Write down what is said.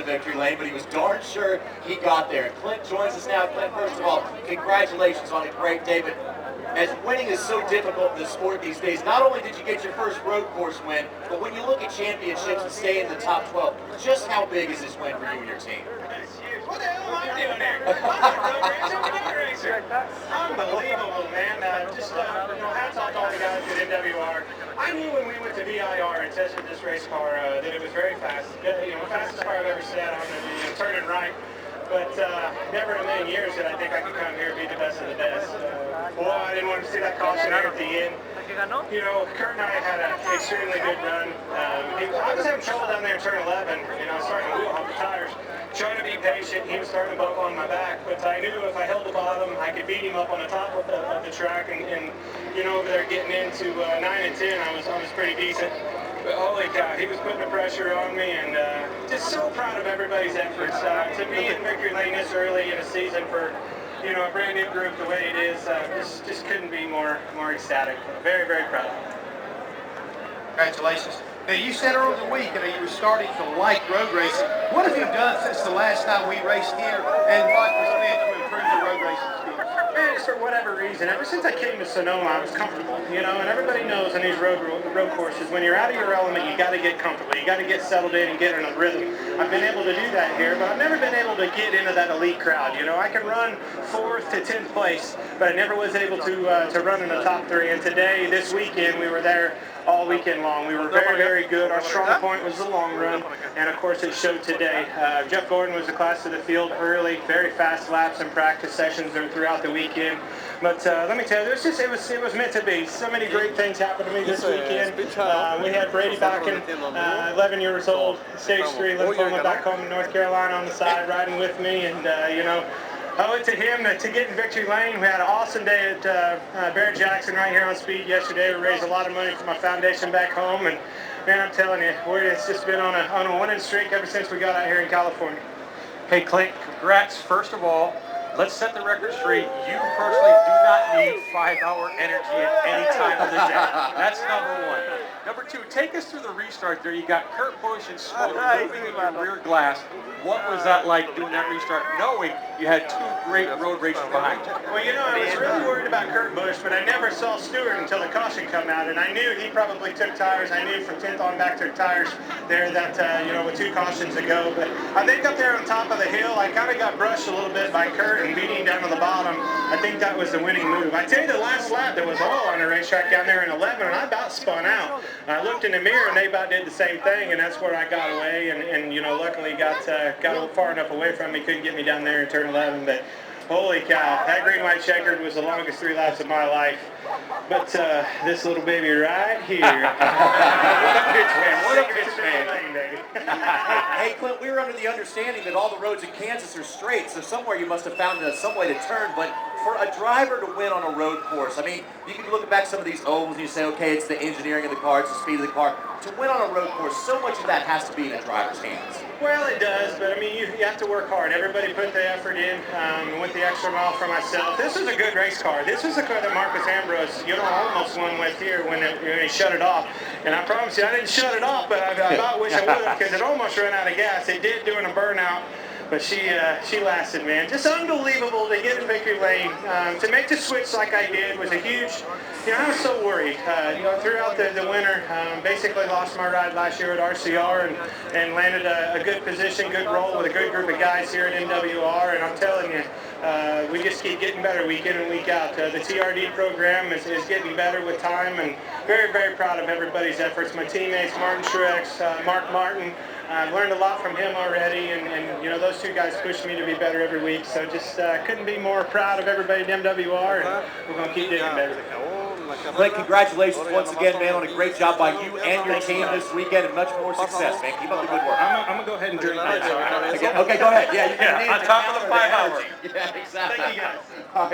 victory lane, but he was darn sure he got there. Clint joins us now. Clint, first of all, congratulations on a great day, but as winning is so difficult in the sport these days, not only did you get your first road course win, but when you look at championships and stay in the top 12, just how big is this win for you and your team? What the hell am I doing here? Unbelievable, man. Hats off to all the guys at NWR. I knew when we went to VIR and tested this race car that it was very fast. Fastest car I've ever sat on, turning right. But never in a million years did I think I could come here and be the best of the best. Boy, I didn't want to see that caution out at the end. Kurt and I had an extremely good run. I was having trouble down there in turn 11, starting to wheel off the tires. Trying to be patient, he was starting to buckle on my back, but I knew if I held the bottom, I could beat him up on the top of the track, and over there getting into 9 and 10, I was pretty decent. But holy cow, he was putting the pressure on me, and just so proud of everybody's efforts. To be in victory lane this early in a season for a brand new group the way it is, just couldn't be more ecstatic. Very, very proud. Congratulations. Now, you said earlier in the week that you were starting to like road racing. What have you done since the last time we raced here, and what was meant to improve your road racing skills? Just for whatever reason, ever since I came to Sonoma, I was comfortable, and everybody knows on these road courses, when you're out of your element, you got to get comfortable. You got to get settled in and get in a rhythm. I've been able to do that here, but I've never been able to get into that elite crowd. I can run 4th to 10th place, but I never was able to run in the top 3. And today, this weekend, we were there all weekend long. We were very, very good. Our strong point was the long run, and of course it showed today. Jeff Gordon was the class of the field early, very fast laps and practice sessions throughout the weekend. But let me tell you, it was meant to be. So many great things happened to me this weekend. We had Brady back in 11 years old, stage 3 lymphoma back home in North Carolina on the side riding with me, and owe it to him to get in victory lane. We had an awesome day at Barrett Jackson right here on Speed yesterday. We raised a lot of money for my foundation back home, and man, I'm telling you, it's just been on a winning streak ever since we got out here in California. Hey Clint, congrats. First of all, let's set the record straight. You personally do not need 5-hour energy at any time of the day. That's number 1. Number 2, take us through the restart there. You got Kurt Busch and smoke moving in your rear glass. What was that like doing that restart, knowing you had 2 great road races behind you? Well, I was really worried about Kurt Busch, but I never saw Stewart until the caution come out, and I knew he probably took tires. I knew from 10th on back took tires there that, with 2 cautions ago. But I think up there on top of the hill, I kind of got brushed a little bit by Kurt and beating down to the bottom. I think that was the winning move. I tell you, the last lap, there was oil on the racetrack down there in 11, and I about spun out. I looked in the mirror, and they about did the same thing, and that's where I got away, and luckily got far enough away from me, couldn't get me down there in turn 11, but holy cow, that green white checkered was the longest 3 laps of my life. But this little baby right here. What a bitch, man. Hey, Clint, we were under the understanding that all the roads in Kansas are straight, so somewhere you must have found some way to turn, but for a driver to win on a road course, I mean, you can look back some of these ovals and you say, okay, it's the engineering of the car, it's the speed of the car. To win on a road course, so much of that has to be in a driver's hands. Well, it does, but I mean, you have to work hard. Everybody put the effort in, went the extra mile for myself. This is a good race car. This is a car that Marcus Ambrose, almost won with here when he shut it off. And I promise you, I didn't shut it off, but I about wish I would have, because it almost ran out of gas. It did during a burnout. But she lasted, man. Just unbelievable to get in victory lane. To make the switch like I did was a huge, I was so worried. Throughout the winter, basically lost my ride last year at RCR and landed a good position, good role with a good group of guys here at NWR. And I'm telling you, we just keep getting better week in and week out. The TRD program is getting better with time, and very, very proud of everybody's efforts. My teammates, Martin Truex, Mark Martin. I've learned a lot from him already, and those 2 guys push me to be better every week. So just couldn't be more proud of everybody at MWR, and we're going to keep digging better. Clint, congratulations once again, man, on a great job by you and your team this weekend, and much more success, man. Keep up the good work. I'm going to go ahead and drink that. Okay, go ahead. Yeah, on top of the 5 hours. Yeah, exactly. Thank you, guys.